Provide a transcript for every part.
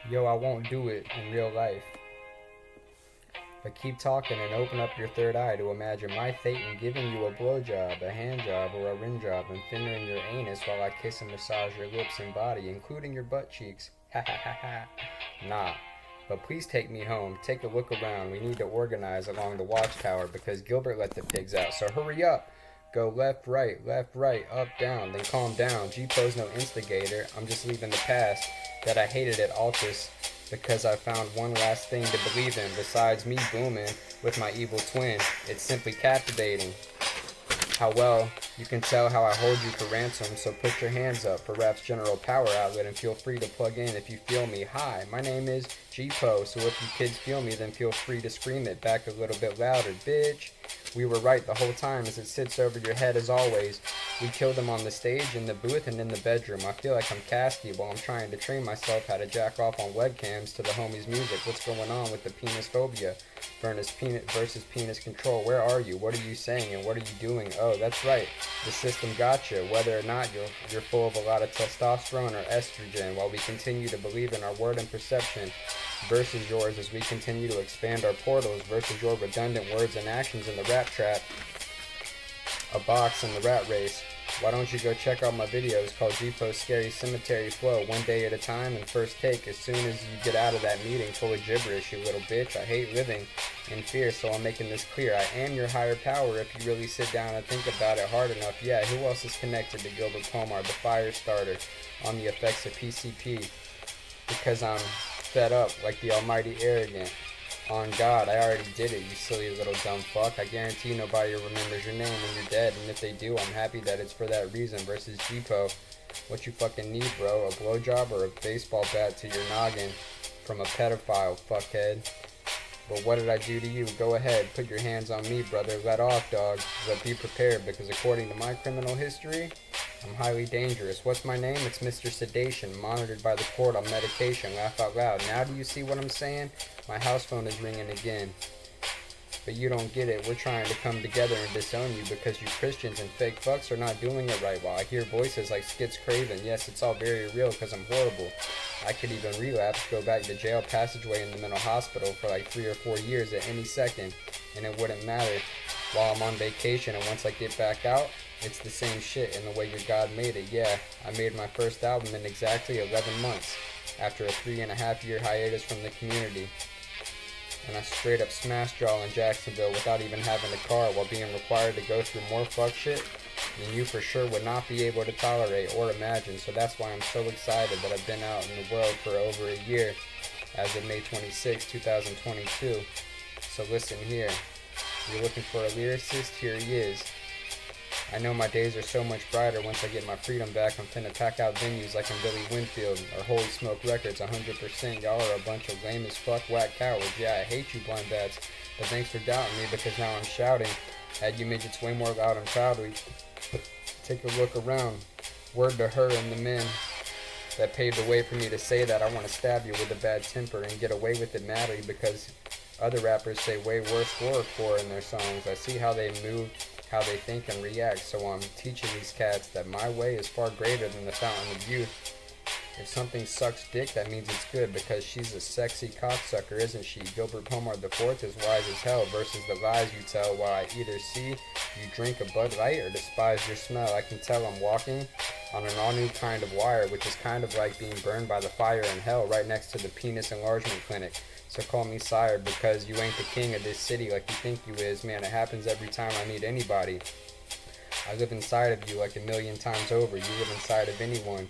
Yo, I won't do it in real life. But keep talking and open up your third eye to imagine my fate in giving you a blowjob, a hand job, or a rim job, and fingering your anus while I kiss and massage your lips and body, including your butt cheeks. Ha ha ha ha. Nah. But please take me home. Take a look around. We need to organize along the watchtower because Gilbert let the pigs out. So hurry up. Go left, right, up, down. Then calm down. Gpo's no instigator. I'm just leaving the past that I hated at Altus because I found one last thing to believe in besides me booming with my evil twin. It's simply captivating how well you can tell how I hold you for ransom, so put your hands up for Rap's general power outlet and feel free to plug in if you feel me. Hi, my name is Gpo, so if you kids feel me, then feel free to scream it back a little bit louder, bitch. We were right the whole time as it sits over your head as always. We killed them on the stage, in the booth, and in the bedroom. I feel like I'm Casty while I'm trying to train myself how to jack off on webcams to the homies' music. What's going on with the penis phobia versus penis control? Where are you? What are you saying? And what are you doing? Oh, that's right. The system got you. Whether or not you're full of a lot of testosterone or estrogen, while we continue to believe in our word and perception versus yours as we continue to expand our portals versus your redundant words and actions in the rap trap, a box in the rat race. Why don't you go check out my videos called Gpo's Scary Cemetery Flow, one day at a time and first take as soon as you get out of that meeting full of gibberish, you little bitch. I hate living in fear, so I'm making this clear. I am your higher power if you really sit down and think about it hard enough. Yeah, who else is connected to Gilbert Pomar, the fire starter, on the effects of PCP? Because I'm fed up like the almighty arrogant. On God, I already did it, you silly little dumb fuck. I guarantee nobody remembers your name when you're dead, and if they do, I'm happy that it's for that reason. Versus Gpo, what you fucking need, bro? A blowjob or a baseball bat to your noggin from a pedophile, fuckhead. But what did I do to you? Go ahead, put your hands on me, brother. Let off, dog. But be prepared, because according to my criminal history, I'm highly dangerous. What's my name? It's Mr. Sedation, monitored by the court on medication. Laugh out loud. Now do you see what I'm saying? My house phone is ringing again. But you don't get it. We're trying to come together and disown you because you Christians and fake fucks are not doing it right. While I hear voices like Skits Craven. Yes, it's all very real because I'm horrible. I could even relapse, go back to jail passageway in the mental hospital for like 3 or 4 years at any second, and it wouldn't matter while I'm on vacation. And once I get back out, it's the same shit in the way your God made it. Yeah, I made my first album in exactly 11 months after a 3.5-year hiatus from the community. And I straight up smashed y'all in Jacksonville without even having a car while being required to go through more fuck shit than you for sure would not be able to tolerate or imagine. So that's why I'm so excited that I've been out in the world for over a year as of May 26, 2022. So listen here. You're looking for a lyricist? Here he is. I know my days are so much brighter once I get my freedom back. I'm finna pack out venues like I'm Billy Winfield or Holy Smoke Records 100%. Y'all are a bunch of lame as fuck whack cowards. Yeah, I hate you blind bats, but thanks for doubting me because now I'm shouting at you midgets way more loud and proudly. Take a look around. Word to her and the men that paved the way for me to say that. I want to stab you with a bad temper and get away with it madly because other rappers say way worse horrorcore in their songs. I see how they move, how they think and react, so I'm teaching these cats that my way is far greater than the fountain of youth. If something sucks dick, that means it's good because she's a sexy cocksucker, isn't she? Gilbert Pomar IV is wise as hell versus the lies you tell while I either see you drink a Bud Light or despise your smell. I can tell I'm walking on an all-new kind of wire, which is kind of like being burned by the fire in hell right next to the penis enlargement clinic. So call me sire because you ain't the king of this city like you think you is. Man, it happens every time I meet anybody. I live inside of you like a million times over. You live inside of anyone.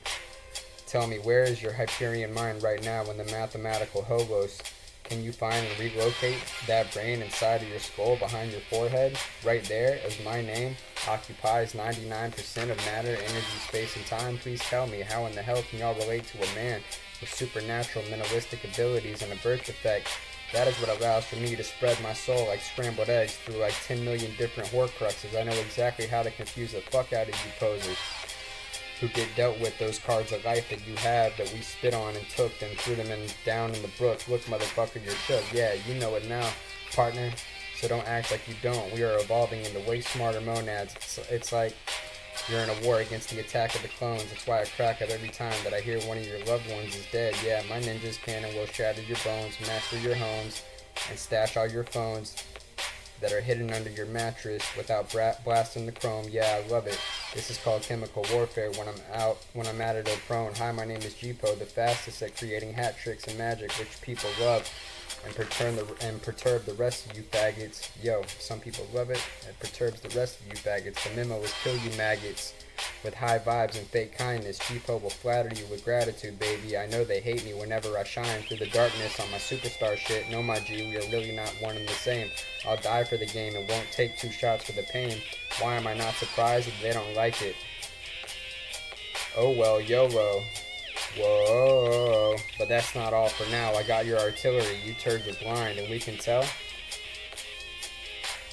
Tell me, where is your Hyperion mind right now in the mathematical hobos? Can you find and relocate that brain inside of your skull behind your forehead? Right there, as my name occupies 99% of matter, energy, space, and time. Please tell me, how in the hell can y'all relate to a man with supernatural mentalistic abilities and a birth defect? That is what allows for me to spread my soul like scrambled eggs through like 10 million different horcruxes. I know exactly how to confuse the fuck out of you posers who get dealt with those cards of life that you have that we spit on and took and threw them down in the brook. Look, motherfucker, you're shook. Yeah, you know it now, partner. So don't act like you don't. We are evolving into way smarter monads. It's like You're in a war against the attack of the clones. That's why I crack up every time that I hear one of your loved ones is dead. Yeah, my ninja's cannon will shatter your bones, master your homes, and stash all your phones that are hidden under your mattress without blasting the chrome. Yeah, I love it. This is called chemical warfare when I'm at it or prone. Hi, my name is Gpo, the fastest at creating hat tricks and magic, which people love and perturb the rest of you faggots. Yo, some people love it. It perturbs the rest of you faggots. The memo is kill you maggots with high vibes and fake kindness. Gpo will flatter you with gratitude, baby. I know they hate me whenever I shine through the darkness on my superstar shit. No, my G, we are really not one and the same. I'll die for the game and won't take 2 shots for the pain. Why am I not surprised if they don't like it? Oh well, YOLO. Whoa, but that's not all for now. I got your artillery, you turds are blind, and we can tell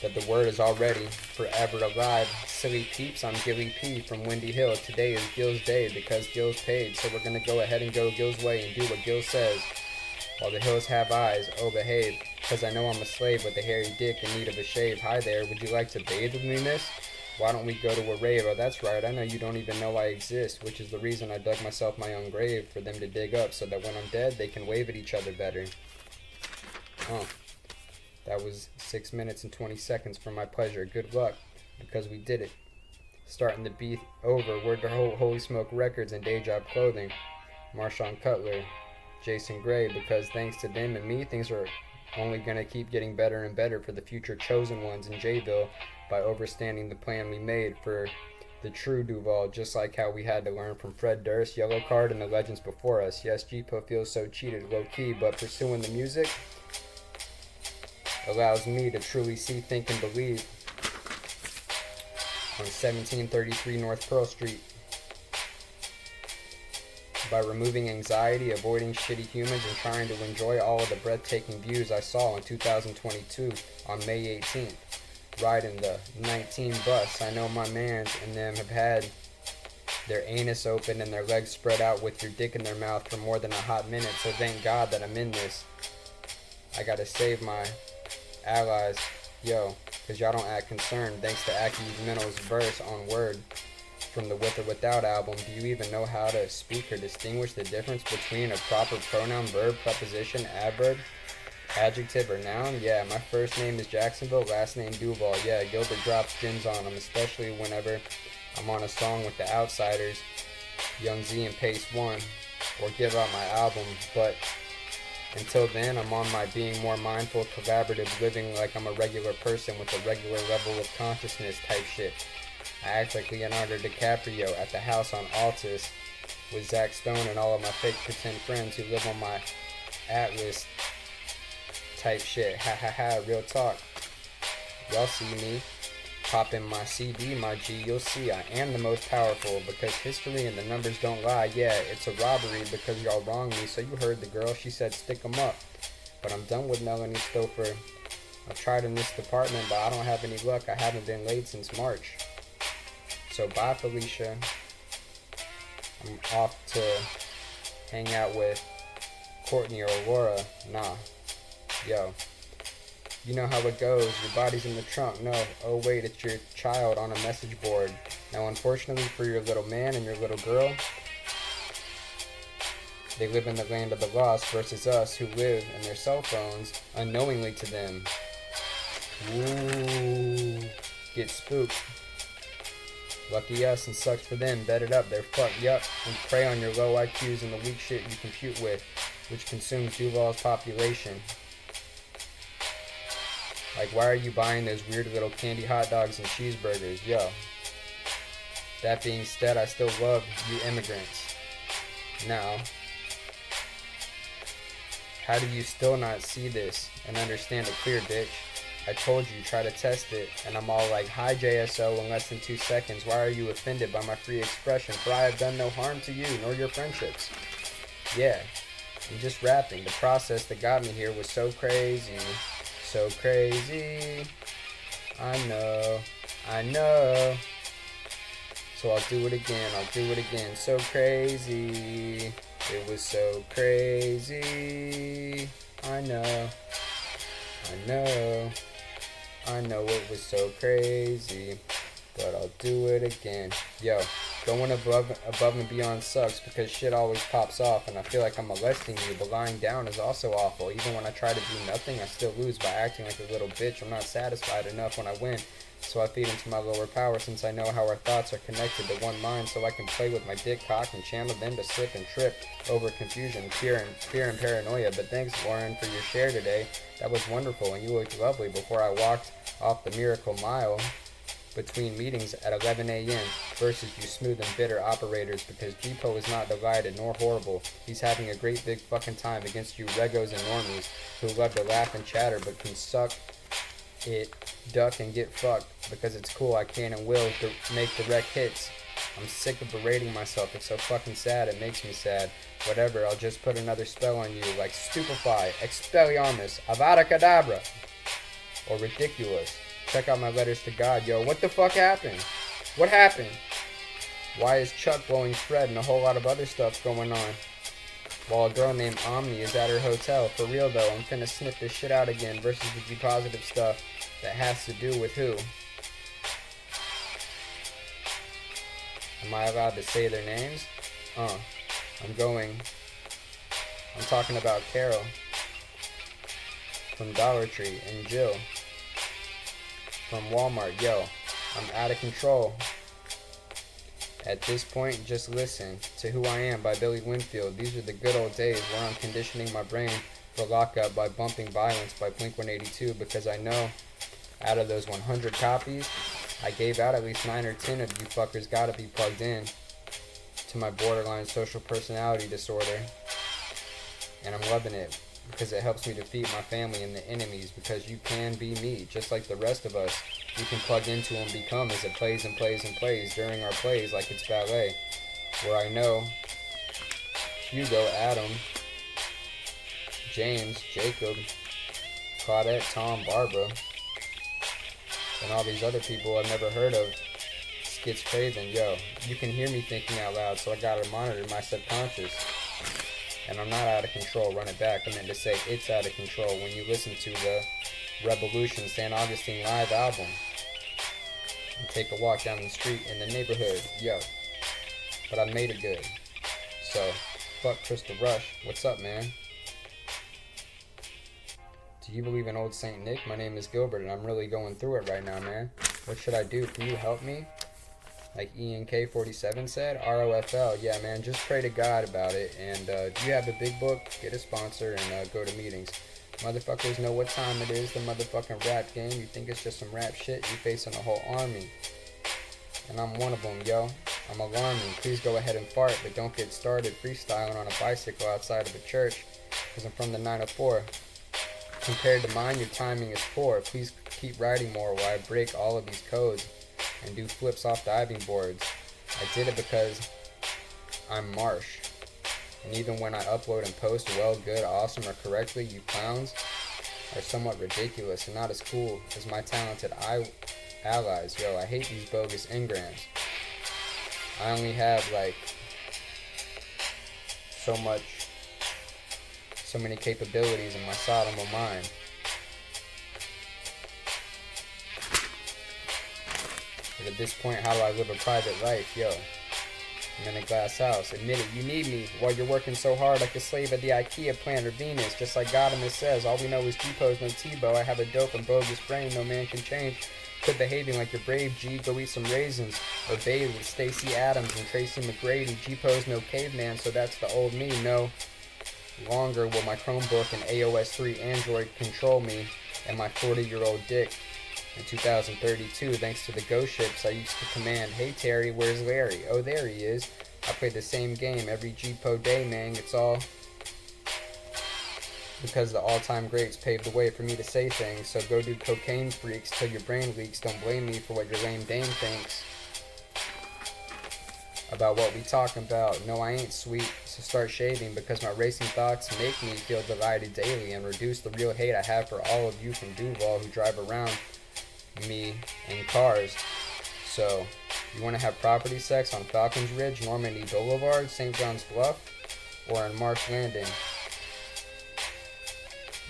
that the word is already forever alive. Silly peeps, I'm Gilly P from Windy Hill. Today is Gil's day because Gil's paid, so we're gonna go ahead and go Gil's way and do what Gil says. While the hills have eyes, oh behave, cause I know I'm a slave with a hairy dick in need of a shave. Hi there, would you like to bathe with me, miss? Why don't we go to a rave? Oh, that's right, I know you don't even know I exist, which is the reason I dug myself my own grave, for them to dig up, so that when I'm dead, they can wave at each other better. That was 6 minutes and 20 seconds for my pleasure. Good luck, because we did it. Starting the beat over, word to Holy Smoke Records and Day Job Clothing. Marshawn Cutler, Jason Gray, because thanks to them and me, things are only going to keep getting better and better for the future chosen ones in Jayville by overstanding the plan we made for the true Duval, just like how we had to learn from Fred Durst, Yellow Card, and the legends before us. Yes, Gpo feels so cheated, low-key, but pursuing the music allows me to truly see, think, and believe on 1733 North Pearl Street. By removing anxiety, avoiding shitty humans, and trying to enjoy all of the breathtaking views I saw in 2022 on May 18th. Riding the 19 bus, I know my mans and them have had their anus open and their legs spread out with your dick in their mouth for more than a hot minute, so thank God that I'm in this. I gotta save my allies, yo, cause y'all don't act concerned thanks to Aki's Mental's verse on Word from the With or Without album. Do you even know how to speak or distinguish the difference between a proper pronoun, verb, preposition, adverb, adjective, or noun? Yeah, my first name is Jacksonville, last name Duval. Yeah, Gilbert drops gins on them, especially whenever I'm on a song with the Outsiders, Young Z and Pace One, or give out my album. But until then, I'm on my being more mindful, collaborative, living like I'm a regular person with a regular level of consciousness type shit. I act like Leonardo DiCaprio at the house on Altus with Zach Stone and all of my fake pretend friends who live on my Atlas type shit. Ha ha ha, real talk. Y'all see me pop in my CD, my G, you'll see I am the most powerful because history and the numbers don't lie. Yeah, it's a robbery because y'all wronged me. So you heard the girl, she said stick 'em up. But I'm done with Melanie Stouffer. I've tried in this department, but I don't have any luck. I haven't been laid since March. So bye, Felicia. I'm off to hang out with Courtney or Laura. Nah. Yo. You know how it goes. Your body's in the trunk. No. Oh, wait, it's your child on a message board. Now, unfortunately for your little man and your little girl, they live in the land of the lost versus us who live in their cell phones unknowingly to them. Ooh. Get spooked. Lucky us and sucks for them. Bet it up. They're fucked. Yup. And prey on your low IQs and the weak shit you compute with, which consumes Duval's population. Like, why are you buying those weird little candy hot dogs and cheeseburgers? Yo. That being said, I still love you immigrants. Now, how do you still not see this and understand it clear, bitch? I told you, try to test it, and I'm all like, hi JSO in less than 2 seconds. Why are you offended by my free expression? For I have done no harm to you, nor your friendships. Yeah, I'm just rapping. The process that got me here was so crazy. So crazy. I know. So I'll do it again. So crazy. It was so crazy. I know it was so crazy. but I'll do it again. Yo, going above and beyond sucks because shit always pops off and I feel like I'm molesting you, but lying down is also awful. Even when I try to do nothing, I still lose by acting like a little bitch. I'm not satisfied enough when I win, so I feed into my lower power since I know how our thoughts are connected to one mind, so I can play with my dick cock and channel them to slip and trip over confusion, fear and paranoia. But thanks, Lauren, for your share today. That was wonderful, and you looked lovely before I walked off the miracle mile between meetings at 11 a.m. versus you smooth and bitter operators, because Gpo is not delighted nor horrible. He's having a great big fucking time against you regos and normies who love to laugh and chatter but can suck it, duck, and get fucked because it's cool. I can and will make direct hits. I'm sick of berating myself. It's so fucking sad. It makes me sad. Whatever, I'll just put another spell on you like Stupefy, Expelliarmus, Avada Kedavra, or Ridiculous. Check out my letters to God. Yo, what the fuck happened? What happened? Why is Chuck blowing Fred and a whole lot of other stuff going on? While a girl named Omni is at her hotel. For real though, I'm finna sniff this shit out again versus the G-positive stuff that has to do with who? Am I allowed to say their names? I'm talking about Carol from Dollar Tree and Jill from Walmart. Yo, I'm out of control. At this point, just listen to Who I Am by Billy Winfield. These are the good old days where I'm conditioning my brain for lockup by bumping Violence by Blink-182, because I know out of those 100 copies, I gave out at least 9 or 10 of you fuckers gotta be plugged in to my borderline social personality disorder. And I'm loving it because it helps me defeat my family and the enemies, because you can be me just like the rest of us. You can plug into and become as it plays and plays and plays during our plays like it's ballet, where I know Hugo, Adam, James, Jacob, Claudette, Tom, Barbara, and all these other people I've never heard of. Skits Craven, yo, you can hear me thinking out loud, so I gotta monitor my subconscious. And I'm not out of control. Run it back. I meant to say it's out of control when you listen to the Revolution St. Augustine live album and take a walk down the street in the neighborhood. Yo, but I made it good. So, fuck Crystal Rush. What's up, man? Do you believe in old Saint Nick? My name is Gilbert, and I'm really going through it right now, man. What should I do? Can you help me? Like ENK47 said, ROFL. Yeah, man, just pray to God about it. And do you have a big book? Get a sponsor and go to meetings. Motherfuckers know what time it is. The motherfucking rap game. You think it's just some rap shit? You facing a whole army. And I'm one of them, yo. I'm alarming. Please go ahead and fart, but don't get started freestyling on a bicycle outside of a church, because I'm from the 904. Compared to mine, your timing is poor. Please keep writing more while I break all of these codes and do flips off diving boards. I did it because I'm Marsh. And even when I upload and post well, good, awesome, or correctly, you clowns are somewhat ridiculous and not as cool as my talented allies. Yo, I hate these bogus engrams. I only have like so many capabilities in my sodomite mind. But at this point, how do I live a private life? Yo, I'm in a glass house. Admit it, you need me. While you're working so hard like a slave at the IKEA plant or Venus. Just like Gadamus says, all we know is Gpo's no Tebow. I have a dope and bogus brain no man can change. Quit behaving like you're brave, G. Go eat some raisins. Or bathe with Stacey Adams and Tracy McGrady. Gpo's no caveman, so that's the old me. No longer will my Chromebook and AOS 3 Android control me and my 40-year-old dick. In 2032, thanks to the ghost ships I used to command. Hey Terry, where's Larry? Oh, there he is. I play the same game every Gpo day, man. It's all because the all-time greats paved the way for me to say things. So go do cocaine freaks till your brain leaks. Don't blame me for what your lame dame thinks about what we talking about. No, I ain't sweet, so start shaving, because my racing thoughts make me feel divided daily and reduce the real hate I have for all of you from Duval who drive around me in cars. So, you want to have property sex on Falcons Ridge, Normandy Boulevard, St. John's Bluff, or in Marsh Landing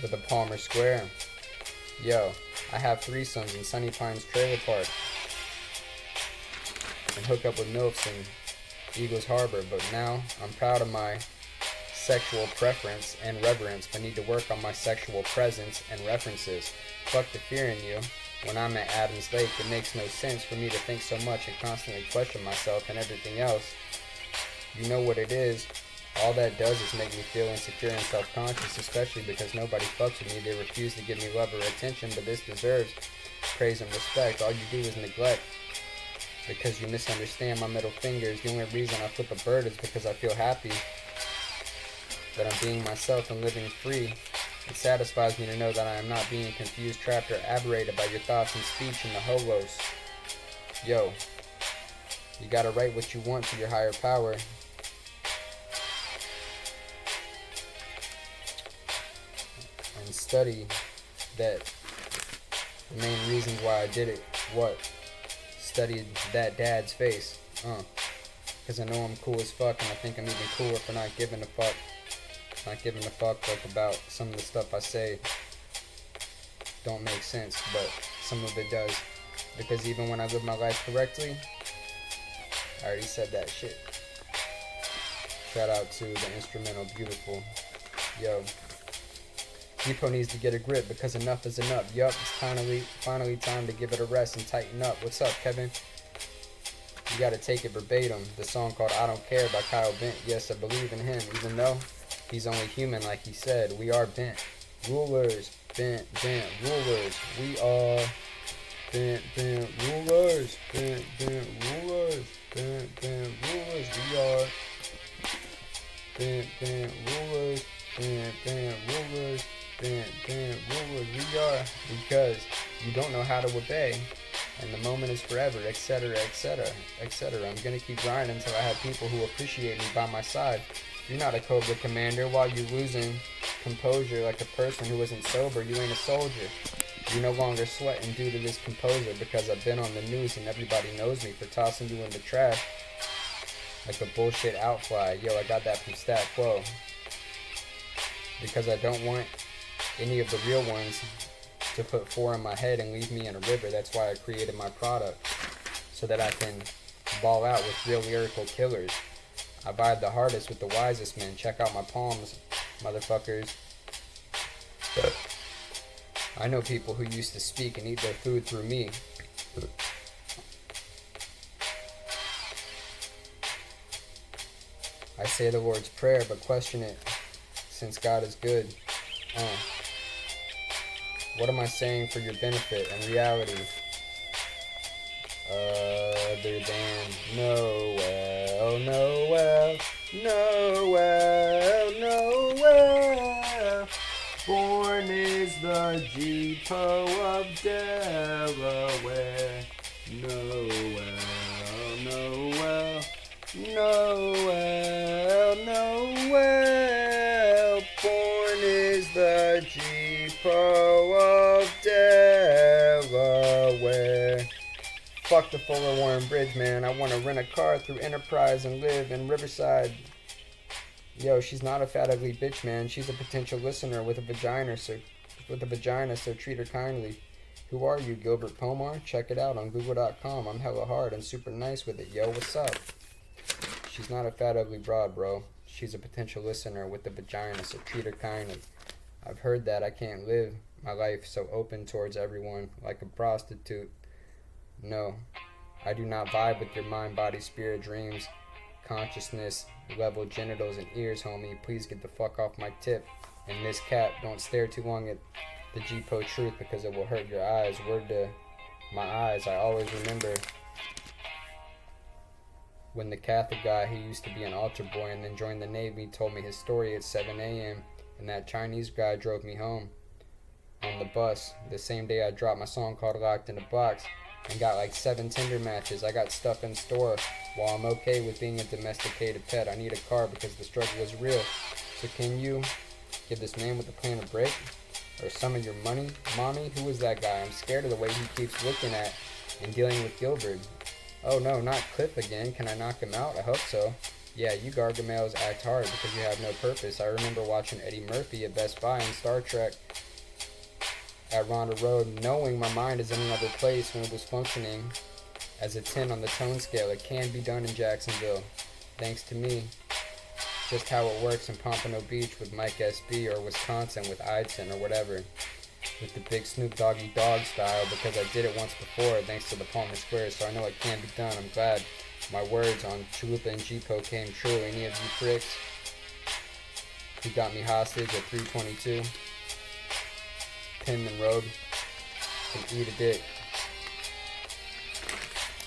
with the Palmer Square? Yo, I have threesomes in Sunny Pines Trailer Park. and hook up with MILFs in Eagles Harbor, but now I'm proud of my sexual preference and reverence, but need to work on my sexual presence and references. Fuck the fear in you. When I'm at Adams Lake, it makes no sense for me to think so much and constantly question myself and everything else. You know what it is. All that does is make me feel insecure and self-conscious, especially because nobody fucks with me. They refuse to give me love or attention, but this deserves praise and respect. All you do is neglect because you misunderstand my middle fingers. The only reason I flip a bird is because I feel happy that I'm being myself and living free. It satisfies me to know that I am not being confused, trapped, or aberrated by your thoughts and speech in the holos. Yo, you gotta write what you want to your higher power. And study that. The main reasons why I did it. What? Studied that dad's face. Because I know I'm cool as fuck, and I think I'm even cooler for not giving a fuck. Not giving a fuck like about some of the stuff I say don't make sense, but some of it does. Because even when I live my life correctly, I already said that shit. Shout out to the instrumental Beautiful. Yo, Gpo needs to get a grip because enough is enough. Yup, it's finally time to give it a rest and tighten up. What's up, Kevin? You gotta take it verbatim. The song called I Don't Care by Kyle Bent. Yes, I believe in him, even though he's only human, like he said. We are bent rulers, bent rulers. We are bent rulers, bent rulers, bent rulers. We are bent rulers, bent rulers, bent rulers. We are, because you don't know how to obey, and the moment is forever, etc., etc., etc. I'm gonna keep grinding until I have people who appreciate me by my side. You're not a Cobra commander while you're losing composure like a person who isn't sober. You ain't a soldier. You're no longer sweating due to this composer because I've been on the news and everybody knows me for tossing you in the trash like a bullshit outfly. Yo, I got that from Stat Quo. Because I don't want any of the real ones to put four in my head and leave me in a river. That's why I created my product, so that I can ball out with real lyrical killers. I vibe the hardest with the wisest men. Check out my palms, motherfuckers. I know people who used to speak and eat their food through me. I say the Lord's Prayer, but question it, since God is good. What am I saying for your benefit and reality? Other than Noel, Noel, Noel, Noel. Born is the Gpo of Delaware. Noel, Noel, Noel, Noel. Born is the Gpo of Delaware. Fuck the Fuller Warren Bridge, man. I want to rent a car through Enterprise and live in Riverside. Yo, she's not a fat ugly bitch, man. She's a potential listener with a vagina, so treat her kindly. Who are you, Gilbert Pomar? Check it out on Google.com. I'm hella hard and super nice with it. Yo, what's up? She's not a fat ugly broad, bro. She's a potential listener with a vagina, so treat her kindly. I've heard that I can't live my life so open towards everyone like a prostitute. No, I do not vibe with your mind, body, spirit, dreams, consciousness, level, genitals, and ears, homie. Please get the fuck off my tip. And Miss Cat, don't stare too long at the Gpo truth because it will hurt your eyes. Word to my eyes. I always remember when the Catholic guy who used to be an altar boy and then joined the Navy told me his story at 7 a.m. and that Chinese guy drove me home on the bus the same day I dropped my song called Locked in a Box and got like 7 Tinder matches. I got stuff in store. While I'm okay with being a domesticated pet, I need a car because the struggle is real. So can you give this man with a plan a break? Or some of your money? Mommy, who is that guy? I'm scared of the way he keeps looking at and dealing with Gilbert. Oh no, not Cliff again. Can I knock him out? I hope so. Yeah, you Gargamels act hard because you have no purpose. I remember watching Eddie Murphy at Best Buy in Star Trek at Ronda Road, knowing my mind is in another place when it was functioning As a 10 on the tone scale, it can be done in Jacksonville. Thanks to me. Just how it works in Pompano Beach with Mike SB, or Wisconsin with Idson, or whatever. With the big Snoop Doggy Dogg style, because I did it once before thanks to the Palmer Squares, so I know it can be done. I'm glad my words on Chalupa and Gpo came true. Any of you pricks who got me hostage at 322 Penman Road can eat a dick.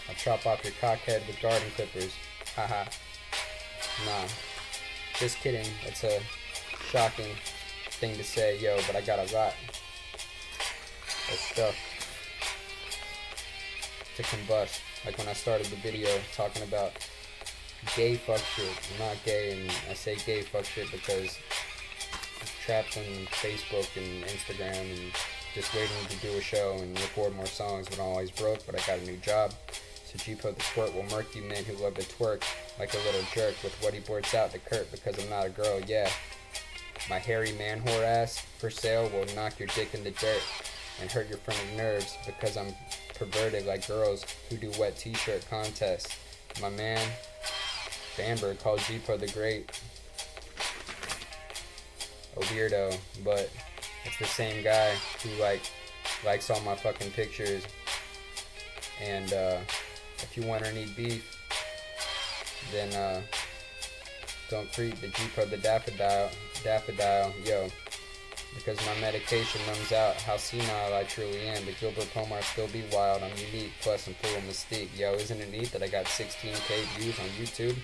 I'll chop off your cockhead with garden clippers. Haha. Nah. Just kidding. It's a shocking thing to say, yo, but I got a lot of stuff to combust. Like when I started the video talking about gay fuck shit. I'm not gay, and I say gay fuck shit because I'm trapped on Facebook and Instagram and just waiting to do a show and record more songs when I'm always broke, but I got a new job. So Gpo the Squirt will murk you men who love to twerk like a little jerk with what he blurts out to Kurt because I'm not a girl, yeah. My hairy man whore ass for sale will knock your dick in the dirt and hurt your frontal nerves because I'm perverted like girls who do wet t-shirt contests. My man Bamberg called Gpo the Great a weirdo, but it's the same guy who likes all my fucking pictures. And if you want or need beef, then don't creep the Gpo the Daffodil, yo. Because my medication numbs out how senile I truly am. But Gilbert Pomar still be wild. I'm unique, plus I'm full of mystique. Yo, isn't it neat that I got 16K views on YouTube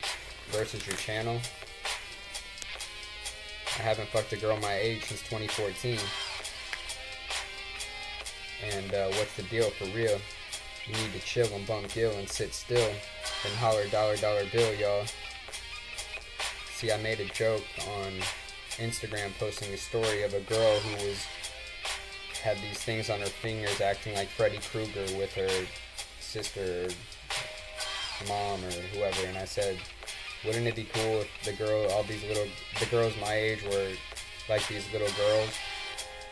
versus your channel? I haven't fucked a girl my age since 2014. And what's the deal for real? You need to chill and bump gill and sit still. Then holler dollar bill, y'all. See, I made a joke on Instagram posting a story of a girl who had these things on her fingers acting like Freddy Krueger with her sister or mom or whoever, and I said, wouldn't it be cool if the girls my age were like these little girls?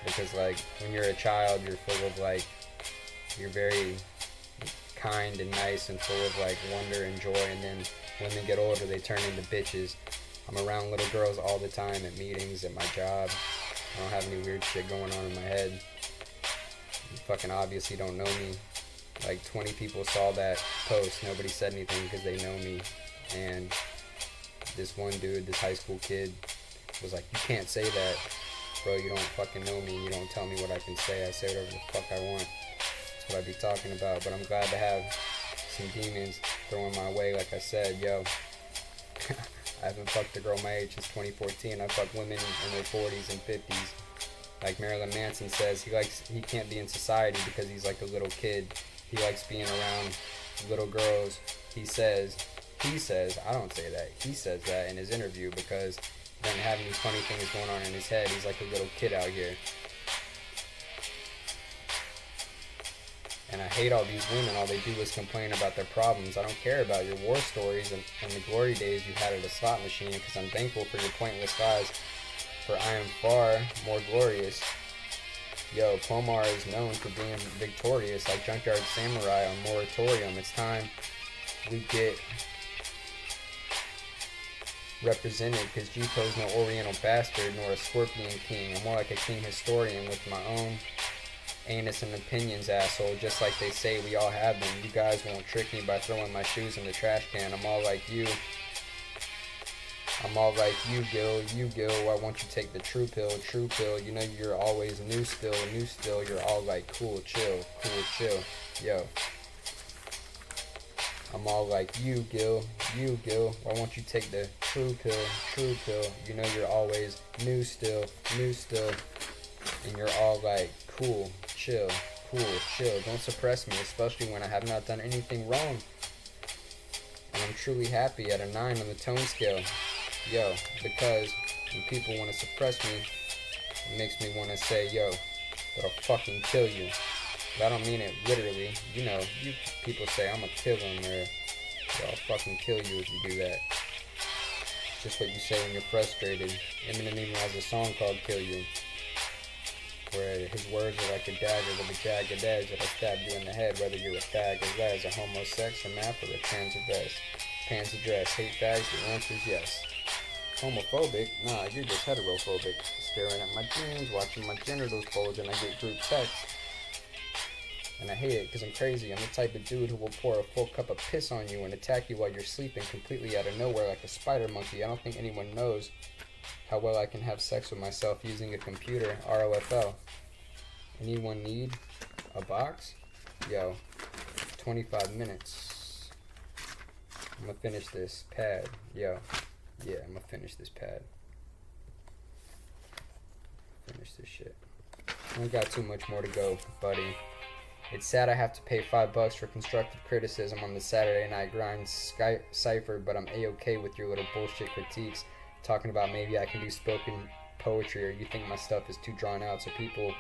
Because like when you're a child, you're full of you're very kind and nice and full of wonder and joy, and then when they get older they turn into bitches. I'm around little girls all the time at meetings, at my job. I don't have any weird shit going on in my head. You fucking obviously don't know me. 20 people saw that post. Nobody said anything because they know me. And this one dude, this high school kid, was like, you can't say that. Bro, you don't fucking know me. You don't tell me what I can say. I say whatever the fuck I want. That's what I be talking about. But I'm glad to have some demons throwing my way. Like I said, yo. I haven't fucked a girl my age since 2014. I fuck women in their 40s and 50s. Like Marilyn Manson says, he can't be in society because he's like a little kid. He likes being around little girls. He says, I don't say that. He says that in his interview because he doesn't have any funny things going on in his head. He's like a little kid out here. And I hate all these women. All they do is complain about their problems. I don't care about your war stories and the glory days you had at a slot machine, because I'm thankful for your pointless lies, for I am far more glorious. Yo, Pomar is known for being victorious, like Junkyard Samurai on Moratorium. It's time we get represented, because Gpo's no Oriental bastard nor a Scorpion King. I'm more like a king historian with my own anus and opinions, asshole. Just like they say we all have them. You guys won't trick me by throwing my shoes in the trash can. I'm all like you. Gil. Why won't you take the true pill? You know you're always new still. You're all like, cool, chill. Yo. I'm all like you, Gil. Why won't you take the true pill? You know you're always new still. And you're all like, cool, chill. Don't suppress me, especially when I have not done anything wrong. And I'm truly happy at a 9 on the tone scale. Yo, because when people want to suppress me, it makes me want to say, yo, that I'll fucking kill you. But I don't mean it literally. You know, you people say I'm gonna kill them, or I'll fucking kill you if you do that. It's just what you say when you're frustrated. Eminem even has a song called Kill You. where his words are like a dagger with a jagged edge that'll stab you in the head, whether you're a fag or les, a homosex or map or a trans or vest. Pants or dress, hate fags, the answer is yes. Homophobic? Nah, you're just heterophobic. Staring at my jeans, watching my genitals bulge, and I get group text. And I hate it because I'm crazy. I'm the type of dude who will pour a full cup of piss on you and attack you while you're sleeping completely out of nowhere like a spider monkey. I don't think anyone knows how well I can have sex with myself using a computer. ROFL. Anyone need a box? Yo, 25 minutes. I'm gonna finish this pad. Yo, yeah, I'm gonna finish this pad. Finish this shit. I don't got too much more to go, buddy. It's sad I have to pay $5 for constructive criticism on the Saturday Night Grind cipher, but I'm A-okay with your little bullshit critiques, talking about maybe I can do spoken poetry, or you think my stuff is too drawn out so people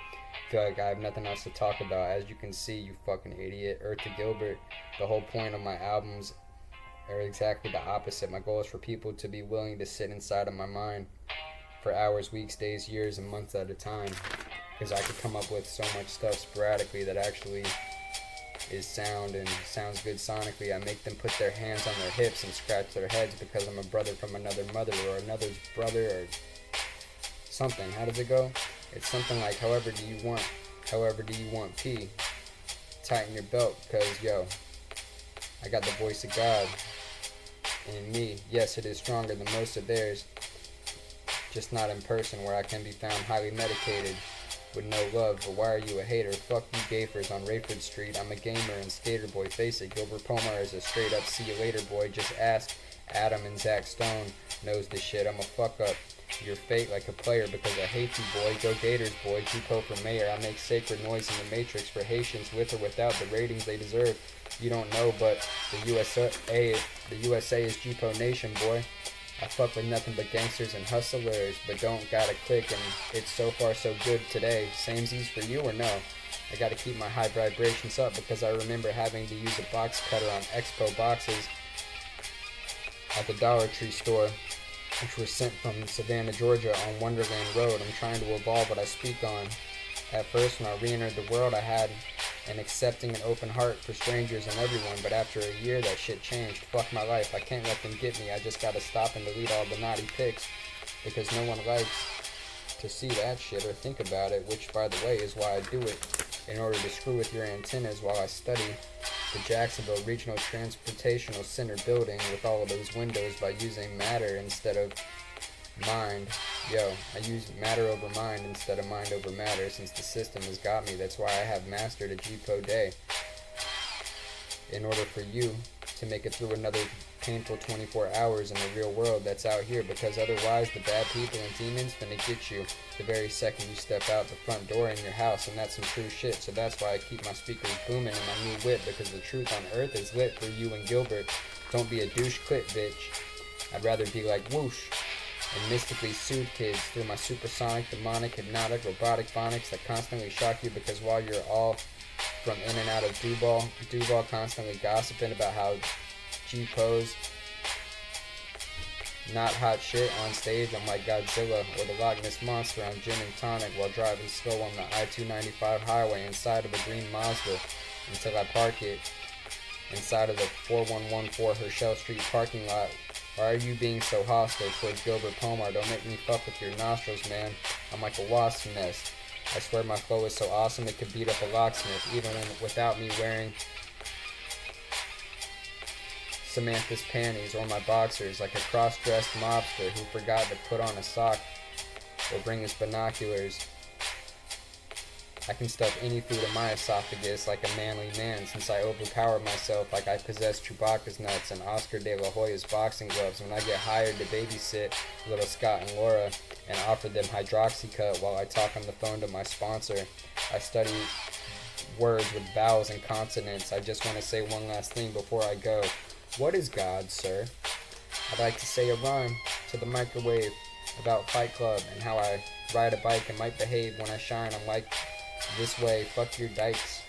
feel like I have nothing else to talk about. As you can see, you fucking idiot. Eartha Gilbert, the whole point of my albums are exactly the opposite. My goal is for people to be willing to sit inside of my mind for hours, weeks, days, years, and months at a time. Because I could come up with so much stuff sporadically that actually is sound and sounds good sonically. I make them put their hands on their hips and scratch their heads because I'm a brother from another mother or another's brother or something. How does it go? It's something like, however do you want P? Tighten your belt, because, yo, I got the voice of God in me. Yes, it is stronger than most of theirs, just not in person, where I can be found highly medicated with no love. But why are you a hater? Fuck you gafers on Rayford Street. I'm a gamer and skater boy, face it. Gilbert Pomar is a straight up see you later boy. Just ask Adam and Zach Stone knows this shit. I'm a fuck up your fate like a player because I hate you, boy. Go Gators, boy. Gpo for mayor. I make sacred noise in the Matrix for Haitians with or without the ratings they deserve. You don't know, but the USA is Gpo Nation, boy. I fuck with nothing but gangsters and hustlers, but don't gotta click, and it's so far so good today. Samesies for you or no? I gotta keep my high vibrations up because I remember having to use a box cutter on Expo boxes at the Dollar Tree store, which were sent from Savannah, Georgia on Wonderland Road. I'm trying to evolve what I speak on. At first, when I re-entered the world, I had an accepting and open heart for strangers and everyone, but after a year, that shit changed. Fuck my life. I can't let them get me. I just gotta stop and delete all the naughty pics because no one likes to see that shit or think about it, which, by the way, is why I do it, in order to screw with your antennas while I study the Jacksonville Regional Transportational Center building with all of those windows by using matter instead of mind. Yo, I use matter over mind instead of mind over matter since the system has got me. That's why I have mastered a Gpo day. In order for you to make it through another painful 24 hours in the real world that's out here, because otherwise the bad people and demons finna get you the very second you step out the front door in your house, and that's some true shit. So that's why I keep my speakers booming in my new whip, because the truth on earth is lit for you and Gilbert. Don't be a douche clip, bitch. I'd rather be like whoosh and mystically soothe kids through my supersonic, demonic, hypnotic, robotic phonics that constantly shock you, because while you're all from in and out of Duval constantly gossiping about how Gpo's not hot shit on stage, I'm like Godzilla or the Loch Ness Monster on gin and tonic while driving slow on the I-295 highway inside of a green Mazda until I park it inside of the 4114 Herschel Street parking lot. Why are you being so hostile towards Gilbert Pomar? Don't make me fuck with your nostrils, man. I'm like a wasp nest. I swear my flow is so awesome it could beat up a locksmith, even without me wearing Samantha's panties or my boxers, like a cross-dressed mobster who forgot to put on a sock or bring his binoculars. I can stuff any food in my esophagus like a manly man, since I overpower myself like I possess Chewbacca's nuts and Oscar de la Hoya's boxing gloves when I get hired to babysit little Scott and Laura and offer them hydroxycut while I talk on the phone to my sponsor. I study words with vowels and consonants. I just want to say one last thing before I go. What is God, sir? I'd like to say a rhyme to the microwave about Fight Club and how I ride a bike and might behave when I shine. I'm like this way, fuck your dykes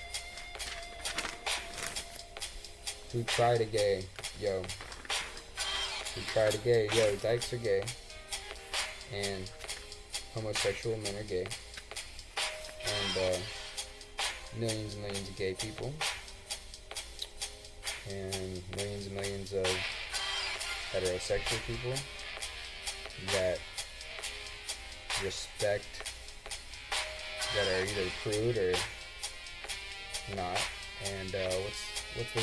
who try to gay, yo. Who try to gay, yo, dykes are gay. And homosexual men are gay. millions and millions of gay people, and millions of heterosexual people that respect, that are either prude or not. And what's the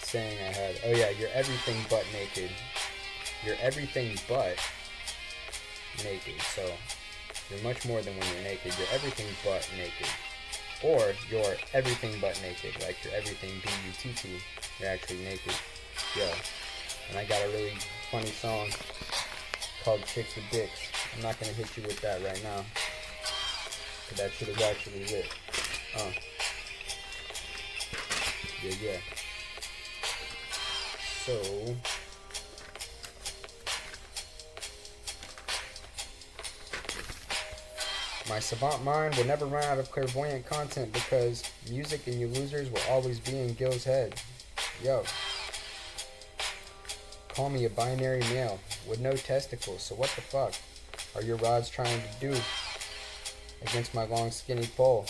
saying I had? Oh yeah, you're everything but naked. You're everything but naked. So you're much more than when you're naked. You're everything but naked. Or you're everything but naked. Like you're everything B-U-T-T. You're actually naked. Yo. And I got a really funny song called Chicks with Dicks. I'm not going to hit you with that right now. But that shit is actually lit. Yeah. So... my savant mind will never run out of clairvoyant content because music and you losers will always be in Gil's head. Yo. Call me a binary male with no testicles, so what the fuck are your rods trying to do against my long skinny pole?